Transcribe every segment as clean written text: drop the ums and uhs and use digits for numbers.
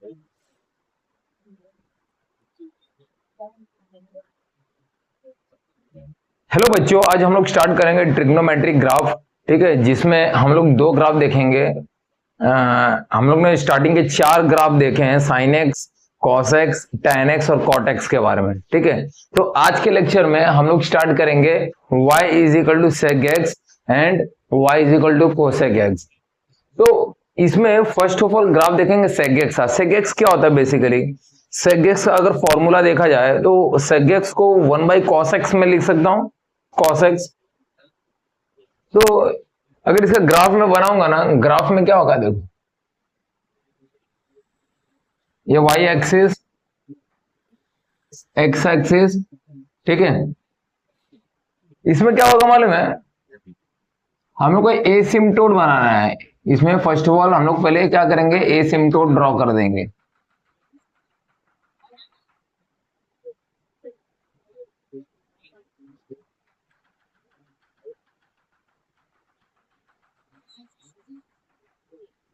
Hello बच्चों, आज हम लोग स्टार्ट करेंगे ट्रिग्नोमेट्रिक ग्राफ। ठीक है, जिसमें हम लोग दो ग्राफ देखेंगे। हम लोग ने स्टार्टिंग के 4 ग्राफ देखे हैं, sine x, cos x, tan x और कॉट एक्स के बारे में। ठीक है, तो आज के लेक्चर में हम लोग स्टार्ट करेंगे y is equal to sec X and y is equal to cosec X. तो इसमें फर्स्ट ऑफ ऑल ग्राफ देखेंगे सेक एक्स का। सेक एक्स क्या होता है बेसिकली? सेक एक्स का अगर फॉर्मूला देखा जाए तो सेक एक्स को 1 बाई कॉस एक्स में लिख सकता हूं, कॉस एक्स। तो अगर इसका ग्राफ में बनाऊंगा ना, ग्राफ में क्या होगा देखो, ये वाई एक्सिस, एक्स एक्सिस, ठीक है। इसमें क्या होगा मालूम है, हम लोग को एसिम्पटोट बनाना है। इसमें फर्स्ट ऑफ ऑल हम लोग पहले क्या करेंगे, एसिम्पटोट ड्रॉ कर देंगे।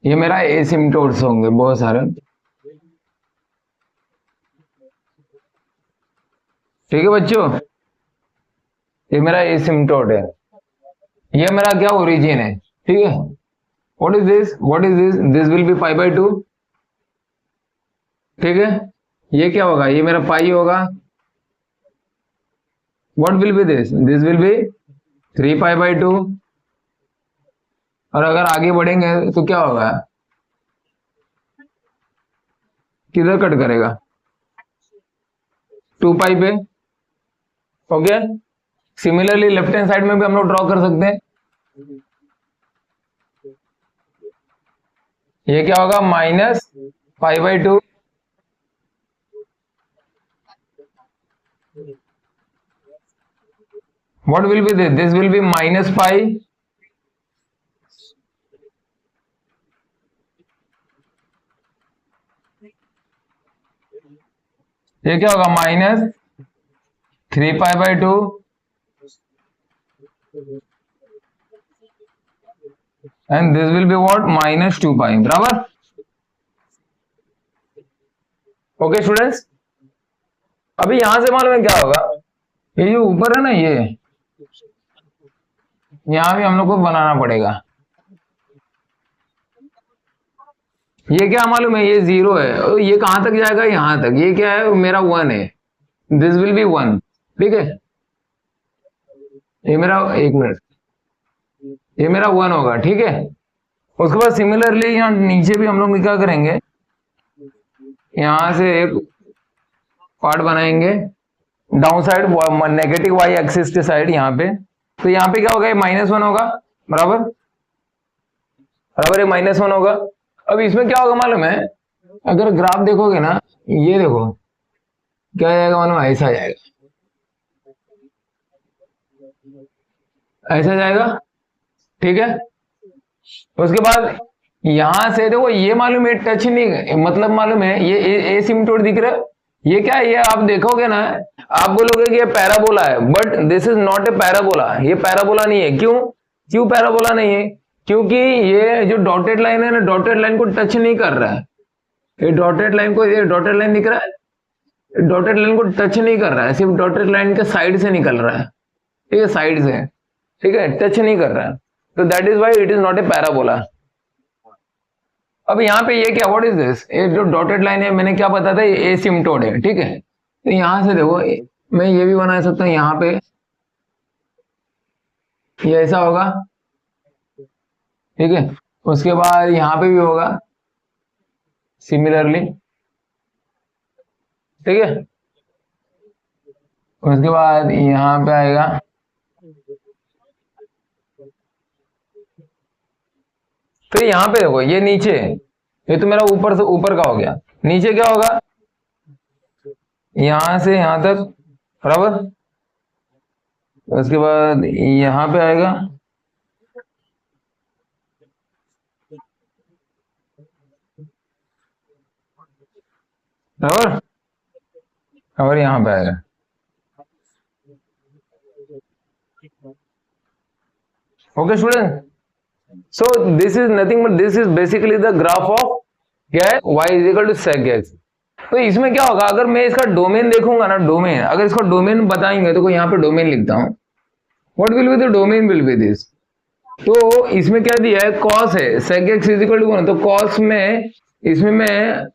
ये मेरा एसिम्पटोट्स होंगे बहुत सारे, ठीक है बच्चों। ये मेरा एसिम्पटोट है, ये मेरा क्या ओरिजिन है, ठीक है। What is this, what is this, this will B pi by 2, ठीक है। ये क्या होगा, ये मेरा पाई होगा। What will be this, this will B 3 pi by 2। और अगर आगे बढ़ेंगे तो क्या होगा, किधर कट करेगा, 2 पाई पे। Okay, similarly left hand side में भी हम लोग ड्रॉ कर सकते हैं। ये क्या होगा, minus pi by 2। What will be this, this will be minus pi. ये क्या होगा, minus 3 pi by 2 and this will be what, minus 2 पाई, बराबर। ओके स्टूडेंट्स, अभी यहां से मालूम है क्या होगा, ये जो ऊपर है ना, ये यहां भी हम लोग को बनाना पड़ेगा। ये क्या मालूम है, ये 0 है और ये कहां तक जाएगा, यहां तक। ये क्या है, मेरा 1 है, दिस विल बी 1, ठीक है। ये मेरा, एक मिनट, ये मेरा 1 होगा, ठीक है। उसके बाद सिमिलरली यहाँ नीचे भी हम लोग क्या करेंगे, यहां से एक पार्ट बनाएंगे down side, negative Y axis के साइड यहाँ पे। तो यहाँ पे क्या होगा, ये -1 होगा, बराबर बराबर, ये -1 होगा। अब इसमें क्या होगा मालूम है, अगर ग्राफ देखोगे ना, ये देखो क्या जाएगा मालूम है, ऐसा जाएगा, ऐसा जाएगा, ठीक है। उसके बाद यहां से देखो, ये मालूम है टच नहीं, मतलब मालूम है ये एसिम्पटोट दिख रहा है। ये क्या है, ये आप देखोगे ना, आप बोलोगे कि ये पैराबोला है, but this is not a parabola. ये पैराबोला नहीं है। क्यों, क्यों पैराबोला नहीं है? क्योंकि ये जो डॉटेड लाइन है ना, डॉटेड लाइन को टच नहीं कर रहा है। ये डॉटेड लाइन को, ये डॉटेड लाइन दिख रहा है, डॉटेड लाइन को टच नहीं कर रहा है, सिर्फ डॉटेड लाइन के साइड से निकल रहा है, ठीक है, साइड से, ठीक है, टच नहीं कर रहा है। तो that is why it is not a parabola. अब यहाँ पे ये क्या, व्हाट इज दिस, ये जो डॉटेड लाइन है, मैंने क्या बताया था, ये एसिम्पटोट है, ठीक है। तो यहां से देखो, मैं ये भी बना सकता हूँ, यहाँ पे ये ऐसा होगा, ठीक है। उसके बाद यहाँ पे भी होगा सिमिलरली, ठीक है। उसके बाद यहाँ पे आएगा, तो यहाँ पे देखो, ये नीचे, ये तो मेरा ऊपर से ऊपर का हो गया। नीचे क्या होगा, यहां से यहां तक, बराबर। उसके बाद यहाँ पे आएगा, बराबर, और यहाँ पे आएगा। Okay student, so this is nothing but this is basically the graph of क्या है, y is equal to sec X. तो इसमें क्या होगा, अगर मैं इसका डोमेन देखूंगा ना, डोमेन, अगर इसका डोमेन बताएंगे तो यहाँ पे डोमेन लिखता हूं, what will be the domain will be this. तो इसमें क्या दिया है, कॉस है, sec X is equal to 1, तो कॉस में इसमें मैं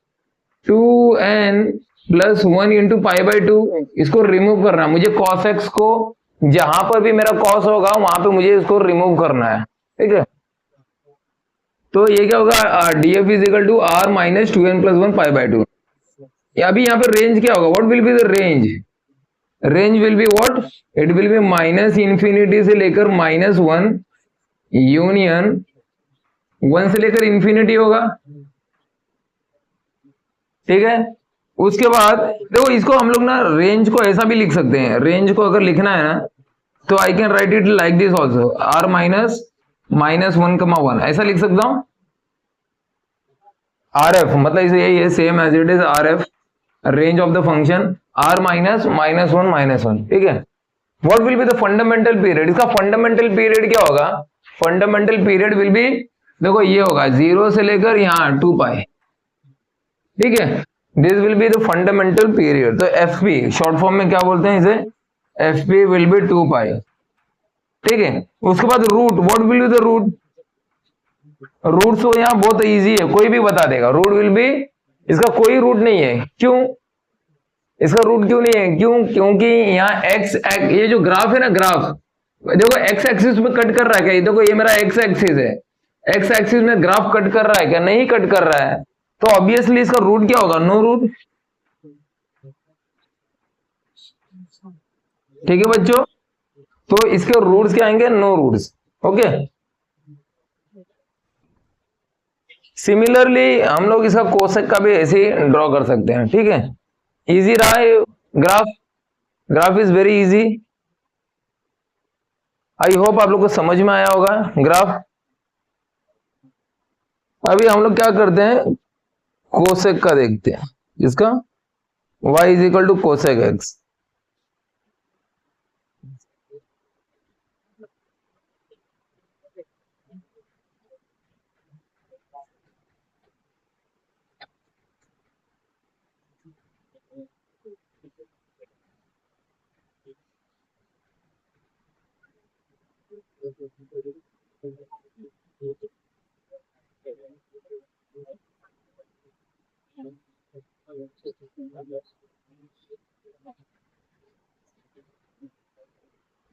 2n plus 1 into pi by 2, इसको रिमूव करना है मुझे, कॉस एक्स को जहां पर भी मेरा कॉस होगा वहां पे मुझे इसको रिमूव करना है, ठीक है। तो ये क्या होगा, D F is equal to R minus 2n plus 1 pi by 2। अभी यहाँ पे रेंज क्या होगा, what will be the range, range will be what, it will be minus infinity से लेकर -1 यूनियन 1 से लेकर इंफिनिटी होगा, ठीक है। उसके बाद देखो इसको हम लोग ना रेंज को ऐसा भी लिख सकते हैं, रेंज को अगर लिखना है ना तो I can write it like this also, R minus -1, ऐसा लिख सकता हूं। आर एफ मतलब इसे यही है, same as it is R F, range of the function R minus -1, ठीक है। What will be the fundamental period, इसका फंडामेंटल पीरियड क्या होगा, फंडामेंटल पीरियड विल बी, देखो ये होगा 0 से लेकर यहाँ 2 पाई, ठीक है। This will be the fundamental period. तो एफ पी शॉर्ट फॉर्म में क्या बोलते हैं इसे, F P will be 2 pi, ठीक है। उसके बाद root, what will be the root, root तो यहाँ बहुत इजी है, कोई भी बता देगा, रूट विल बी, इसका कोई रूट नहीं है, क्यों, इसका रूट क्यों नहीं है, क्यों, क्योंकि यहाँ एक्स, ये जो ग्राफ है ना, ग्राफ देखो एक्स एक्सिस में कट कर रहा है क्या, देखो ये मेरा एक्स एक्सिस है, एक्स एक्सिस में ग्राफ कट कर रहा है क्या, नहीं कट कर रहा है, तो ऑब्वियसली इसका रूट क्या होगा, नो रूट, ठीक है बच्चों। तो इसके रूट्स क्या आएंगे, नो रूट्स, ओके। सिमिलरली हम लोग इसका कोसेक का भी ऐसे ही ड्रॉ कर सकते हैं, ठीक है। इजी रहा है graph, graph is very easy, I hope आप लोग को समझ में आया होगा ग्राफ। अभी हम लोग क्या करते हैं, कोसेक का देखते हैं, इसका y is equal to cosec x,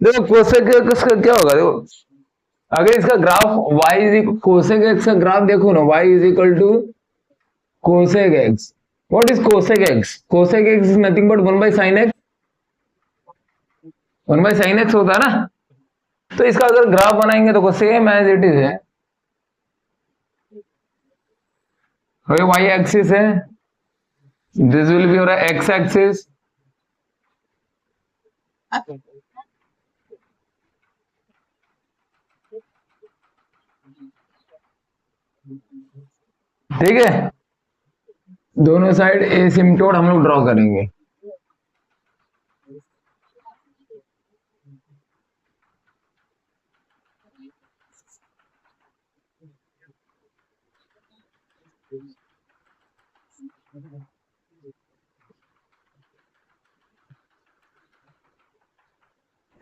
देखो कोसेक एक्स का क्या होगा, देखो अगर इसका graph y is cosec x का ग्राफ देखो ना, y is equal to cosec x, what is cosec x, cosec x is nothing but 1 by sine x, 1 by sine x होता है ना। तो इसका अगर ग्राफ बनाएंगे तो सेम एज इट इज है, y एक्सिस है, this will be your x axis, ठीक है। दोनों साइड एसिम्प्टोट हम लोग ड्रॉ करेंगे,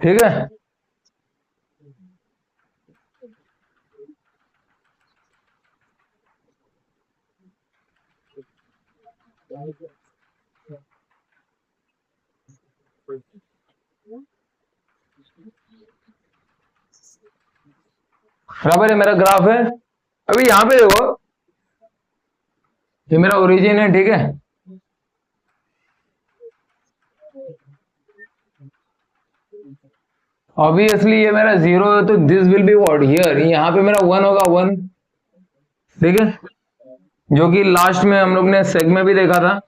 ठीक है। बराबर है, मेरा ग्राफ है। अभी यहां पे देखो, ये मेरा ओरिजिन है, ठीक है। ऑब्वियसली ये मेरा 0 है, तो this will be what here, यहाँ पे मेरा 1 होगा, 1, ठीक है, जो कि लास्ट में हम लोग ने सेग में भी देखा था,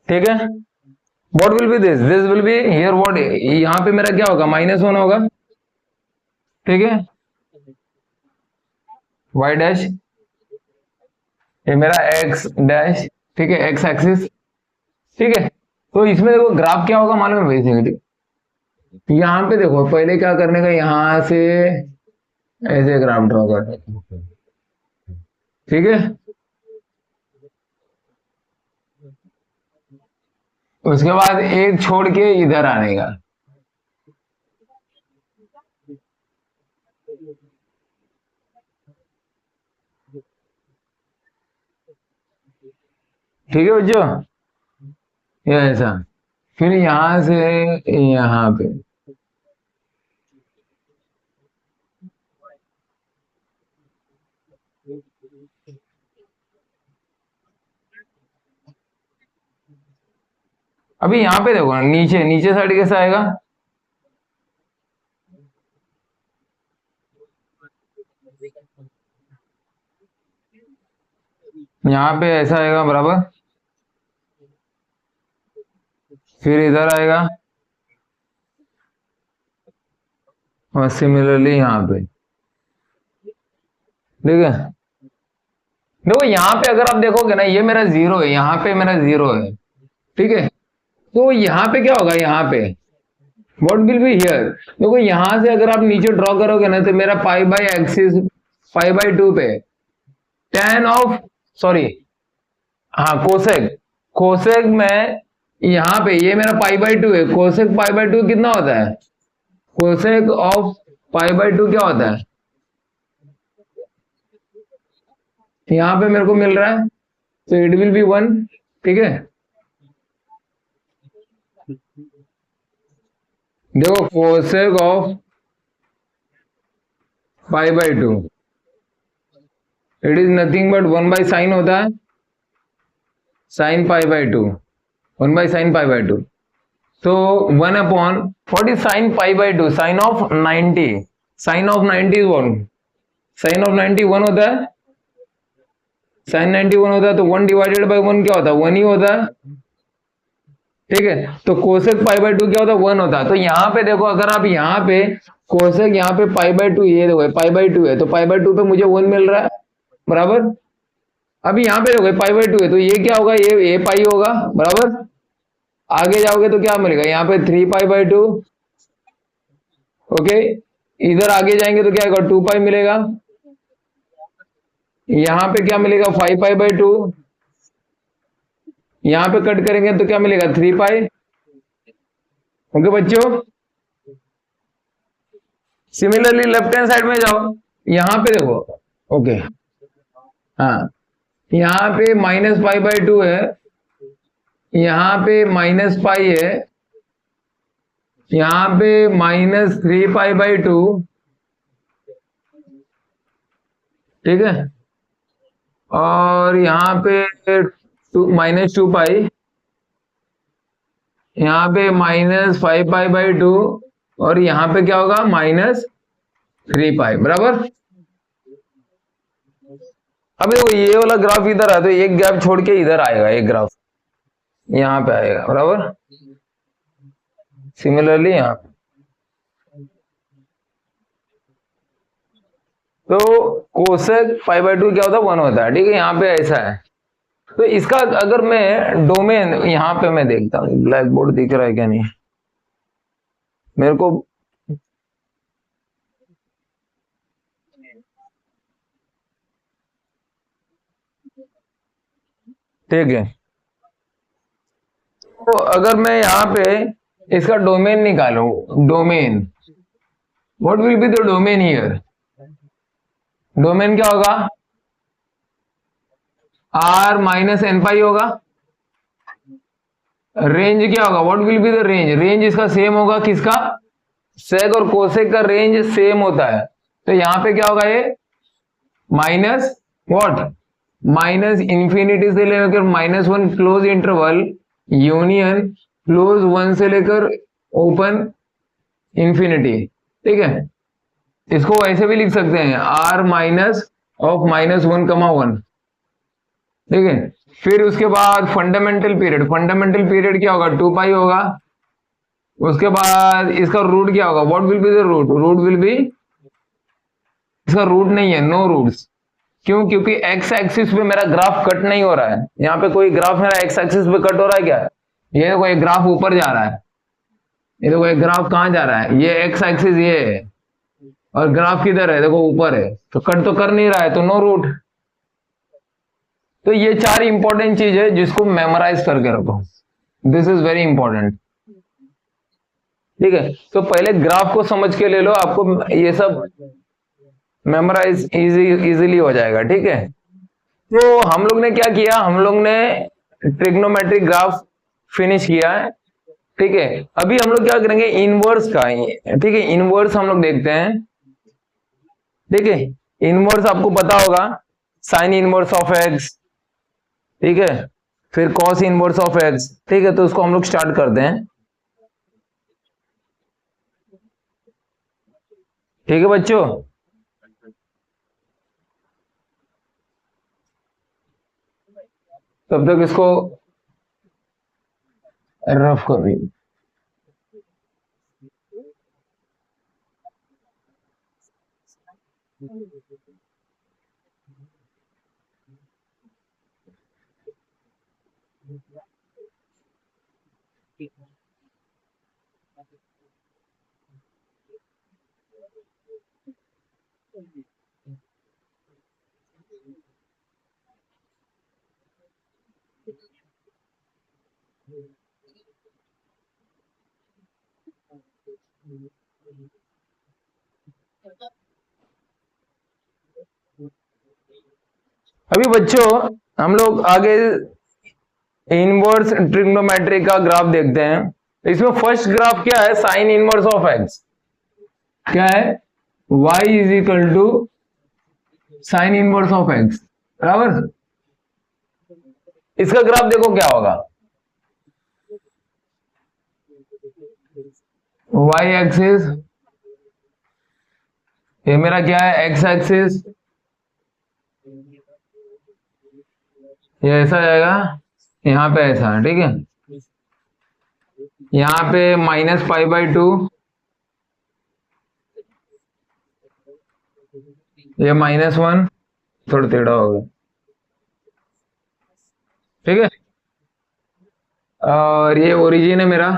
ठीक है। What will be this, this will be here what, यहाँ पे मेरा क्या होगा, -1 होगा, ठीक है, y डैश, ये मेरा x डैश, ठीक है, x एक्सिस, ठीक है। तो इसमें देखो ग्राफ क्या होगा मालूम है बेसिकली, यहाँ पे देखो पहले क्या करने का, यहाँ से ऐसे ग्राफ ड्रॉ कर, ठीक है। उसके बाद एक छोड़ के इधर आने का, ठीक है बच्चों, ये ऐसा। फिर यहां से यहाँ पे, अभी यहाँ पे देखो नीचे नीचे साइड कैसा आएगा, यहाँ पे ऐसा आएगा बराबर, फिर इधर आएगा और सिमिलरली यहाँ पे, ठीक है। देखो यहाँ पे अगर आप देखोगे ना, ये मेरा जीरो है, यहाँ पे मेरा जीरो है, ठीक है। तो यहाँ पे क्या होगा, यहाँ पे व्हाट विल बी हियर, देखो यहां से अगर आप नीचे ड्रॉ करोगे ना, तो मेरा pi by axis pi by to पे टेन ऑफ, सॉरी, हाँ कोसेक, कोसेक में यहाँ पे ये मेरा पाई बाई टू है, कोसेक पाई बाई टू कितना होता है, cosec of pi by to क्या होता है, यहाँ पे मेरे को मिल रहा है, तो इट विल बी वन, ठीक है। देखो cosec of pi by two it is nothing but one by sine होता है, sine pi by two, one by sine pi by two, तो one upon what is sine pi by two, sine of 90, sine of 90 one, sine of 90 one होता है, sign 90 one होता है, तो one divided by one क्या होता है, one ही होता है, ठीक है। तो कोसेक पाई बाई टू क्या होता है, वन होता है। तो यहाँ पे देखो, अगर आप यहाँ पे कोसेक यहाँ पे पाई बाई टू, ये देखो पाई बाई टू है, तो पाई बाई टू पे मुझे वन मिल रहा है बराबर। अभी यहाँ पे देखो पाई बाई टू है, तो ये क्या होगा, ये पाई होगा बराबर। आगे जाओगे तो क्या मिलेगा, यहाँ पे three pi by to, okay. इधर आगे जाएंगे तो क्या होगा, टू पाई मिलेगा, यहाँ पे क्या मिलेगा, फाइव पाई बाई टू, यहाँ पे कट करेंगे तो क्या मिलेगा, थ्री पाई, ओके बच्चों। सिमिलरली लेफ्ट हैंड साइड में जाओ, यहाँ पे देखो, ओके, हाँ, यहाँ पे माइनस पाई बाई टू है, यहाँ पे माइनस पाई है, यहाँ पे minus three pi by to, ठीक है, और यहाँ पे टू माइनस टू पाई, यहाँ पे minus five pi by to, और यहाँ पे क्या होगा, माइनस थ्री पाई बराबर। अब देखो ये वाला ग्राफ इधर है, तो एक गैप छोड़ के इधर आएगा, एक ग्राफ यहाँ पे आएगा बराबर, सिमिलरली यहाँ पे। तो कोसेक पाई बाई टू क्या होता है, वन होता है, ठीक है। यहाँ पे ऐसा है, तो इसका अगर मैं डोमेन यहाँ पे मैं देखता हूँ, ब्लैक बोर्ड दिख रहा है क्या नहीं मेरे को, ठीक है। तो अगर मैं यहाँ पे इसका डोमेन निकालू, domain, what will be the domain here, domain क्या होगा, आर माइनस एन पाई होगा, रेंज क्या होगा, what will be the range, range इसका सेम होगा, किसका, सेक और कोसेक का रेंज सेम होता है, तो यहाँ पे क्या होगा, ये माइनस व्हाट, माइनस इंफिनिटी से लेकर minus one clause interval union close one से लेकर ओपन इंफिनिटी, ठीक है। इसको ऐसे भी लिख सकते हैं, R minus of minus one comma one, ठीक है। फिर उसके बाद फंडामेंटल पीरियड, फंडामेंटल पीरियड क्या होगा, टू पाई होगा। उसके बाद इसका रूट क्या होगा, what will be the root, root will be, इसका रूट नहीं है, नो रूट्स, क्यों, क्योंकि एक्स एक्सिस पे मेरा ग्राफ कट नहीं हो रहा है, यहाँ पे कोई ग्राफ मेरा एक्स एक्सिस पे कट हो रहा है क्या, ये देखो एक ग्राफ ऊपर जा रहा है, ये देखो एक ग्राफ कहाँ जा रहा है, ये एक्स एक्सिस ये है, और ग्राफ किधर है, देखो ऊपर है, तो कट तो कर नहीं रहा है, तो नो रूट। तो ये चार इंपॉर्टेंट चीज है जिसको मेमोराइज करके रखो, दिस इज वेरी इंपॉर्टेंट। ठीक है, तो पहले ग्राफ को समझ के ले लो, आपको ये सब मेमोराइज इजीली हो जाएगा। ठीक है, तो हम लोग ने क्या किया, हम लोग ने ट्रिग्नोमेट्रिक ग्राफ फिनिश किया है। ठीक है, अभी हम लोग क्या करेंगे, इनवर्स का। ठीक है, इनवर्स हम लोग देखते हैं। ठीक है, इनवर्स आपको पता होगा, साइन इनवर्स ऑफ एक्स। ठीक है, फिर कॉस इनवर्स ऑफ एक्स। ठीक है, तो उसको हम लोग स्टार्ट करते हैं। ठीक है बच्चों, तब तक इसको रफ कर रही। अभी बच्चों हम लोग आगे इनवर्स ट्रिग्नोमेट्री का ग्राफ देखते हैं। इसमें फर्स्ट ग्राफ क्या है, साइन इनवर्स ऑफ एक्स। क्या है, y is equal to sine inverse of x, बराबर। इसका ग्राफ देखो क्या होगा, y एक्सिस, ये मेरा क्या है x एक्सिस, ये ऐसा जाएगा, यहाँ पे ऐसा। ठीक है, यहाँ पे -π/2, ये -1, थोड़ा टेढ़ा हो गया। ठीक है, और ये ओरिजिन है मेरा।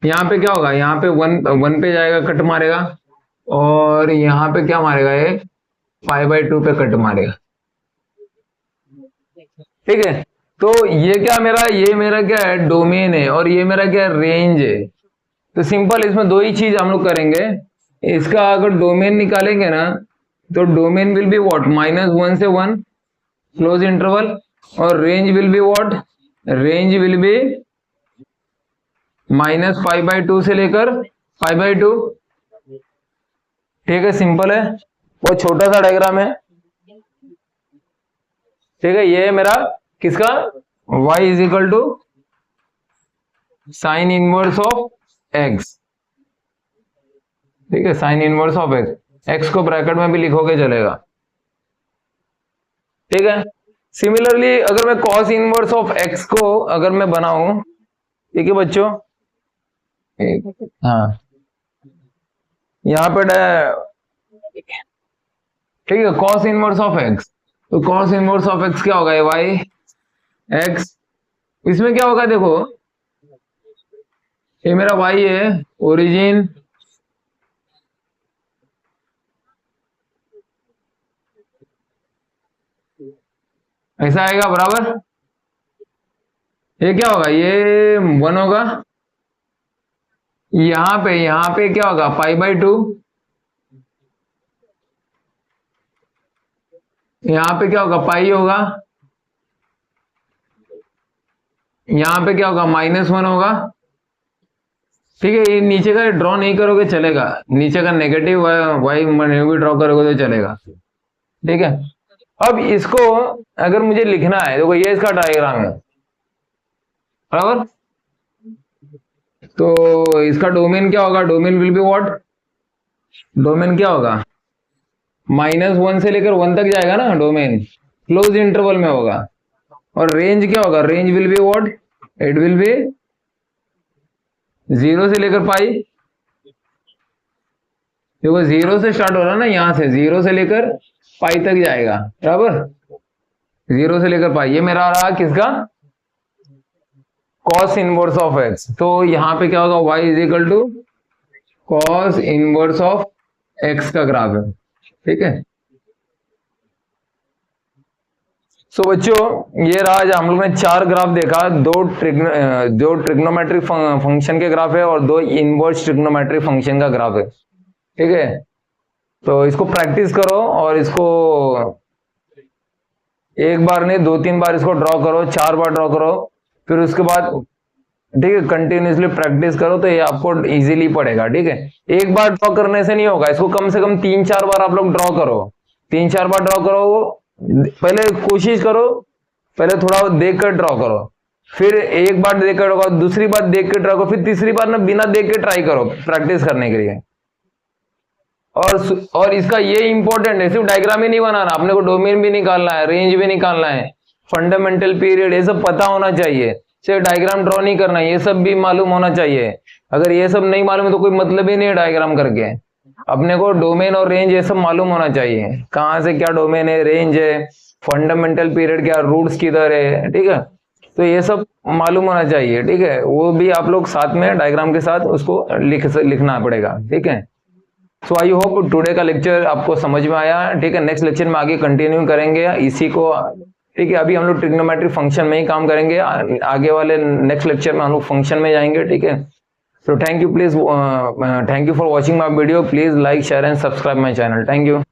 यहाँ पे क्या होगा, यहाँ पे 1 पे जाएगा, कट मारेगा, और यहाँ पे क्या मारेगा, ये π/2 पे कट मारेगा। ठीक है, तो ये क्या मेरा, ये मेरा क्या है, डोमेन है, और ये मेरा क्या है, रेंज है। तो सिंपल, इसमें दो ही चीज हम लोग करेंगे। इसका अगर डोमेन निकालेंगे ना, तो डोमेन विल बी व्हाट, -1 से 1 क्लोज इंटरवल, और range will be what, range will be -π/2 से लेकर π/2। ठीक है, सिंपल है, बहुत छोटा सा डायग्राम है। ठीक है, ये है मेरा किसका, y is equal to sine inverse of x. ठीक है, sine inverse of x, x को ब्रैकेट में भी लिखोगे चलेगा। ठीक है, सिमिलरली अगर मैं कॉस इनवर्स ऑफ एक्स को अगर मैं बनाऊं, ठीक है बच्चों, हाँ यहाँ पे ठीक है, कॉस इनवर्स ऑफ एक्स, तो कॉस इनवर्स ऑफ एक्स क्या होगा, वाई एक्स। इसमें क्या होगा, देखो ये मेरा वाई है, ओरिजिन, ऐसा आएगा, बराबर। ये क्या होगा, ये 1 होगा, यहाँ पे क्या होगा, π/2, यहाँ पे क्या होगा, पाई होगा, यहाँ पे क्या होगा, -1 होगा। ठीक है, ये नीचे का ड्रॉ नहीं करोगे चलेगा, नीचे का नेगेटिव वाई भी ड्रॉ करोगे तो चलेगा। ठीक है, अब इसको अगर मुझे लिखना है, देखो ये इसका डायग्राम है, बराबर। तो इसका डोमेन क्या होगा, domain will be what, domain क्या होगा, -1 से लेकर 1 तक जाएगा ना डोमेन, क्लोज इंटरवल में होगा। और रेंज क्या होगा, range will be what, it will B 0 से लेकर पाई। देखो 0 से स्टार्ट हो रहा है ना, यहां से 0 से लेकर पाई तक जाएगा, बराबर। 0 से लेकर पाई, ये मेरा आ रहा किसका, कॉस इनवर्स ऑफ एक्स। तो यहाँ पे क्या होगा, y is equal to cos inverse of x का ग्राफ है, ठीक है। सो बच्चों ये रहा, आज हम लोग ने 4 ग्राफ देखा, दो ट्रिग्नोमेट्रिक फंक्शन के ग्राफ है और 2 इनवर्स ट्रिग्नोमेट्रिक फंक्शन का ग्राफ है, ठीक है। तो इसको प्रैक्टिस करो और इसको एक बार नहीं 2-3 बार इसको ड्रॉ करो, 4 बार ड्रॉ करो, फिर उसके बाद ठीक है कंटिन्यूसली प्रैक्टिस करो तो ये आपको इजीली पड़ेगा, ठीक है। एक बार ड्रॉ करने से नहीं होगा, इसको कम से कम 3-4 बार आप लोग ड्रॉ करो, 3-4 बार ड्रॉ करो। पहले कोशिश करो, पहले थोड़ा देख कर ड्रॉ करो, फिर एक बार देख कर ड्रॉ करो, दूसरी बार देख के ड्रॉ करो, फिर तीसरी बार ना बिना देख के ट्राई करो प्रैक्टिस करने के लिए। और इसका ये इंपॉर्टेंट है, सिर्फ डायग्राम ही नहीं बनाना, अपने को डोमेन भी निकालना है, रेंज भी निकालना है, फंडामेंटल पीरियड, ये सब पता होना चाहिए। सिर्फ डायग्राम ड्रॉ नहीं करना, ये सब भी मालूम होना चाहिए। अगर ये सब नहीं मालूम है तो कोई मतलब ही नहीं है डायग्राम करके। अपने को डोमेन और रेंज ये सब मालूम होना चाहिए, कहाँ से क्या डोमेन है, रेंज है, फंडामेंटल पीरियड क्या, रूट्स किधर है, ठीक है। तो ये सब मालूम होना चाहिए, ठीक है। वो भी आप लोग साथ में डायग्राम के साथ उसको लिखना पड़ेगा, ठीक है। सो आई होप टुडे का लेक्चर आपको समझ में आया, ठीक है। नेक्स्ट लेक्चर में आगे कंटिन्यू करेंगे इसी को, ठीक है। अभी हम लोग ट्रिग्नोमेट्रिक फंक्शन में ही काम करेंगे, आगे वाले नेक्स्ट लेक्चर में हम लोग फंक्शन में जाएंगे, ठीक है। So thank you, please thank you for watching my video, please like share and subscribe my channel, thank you.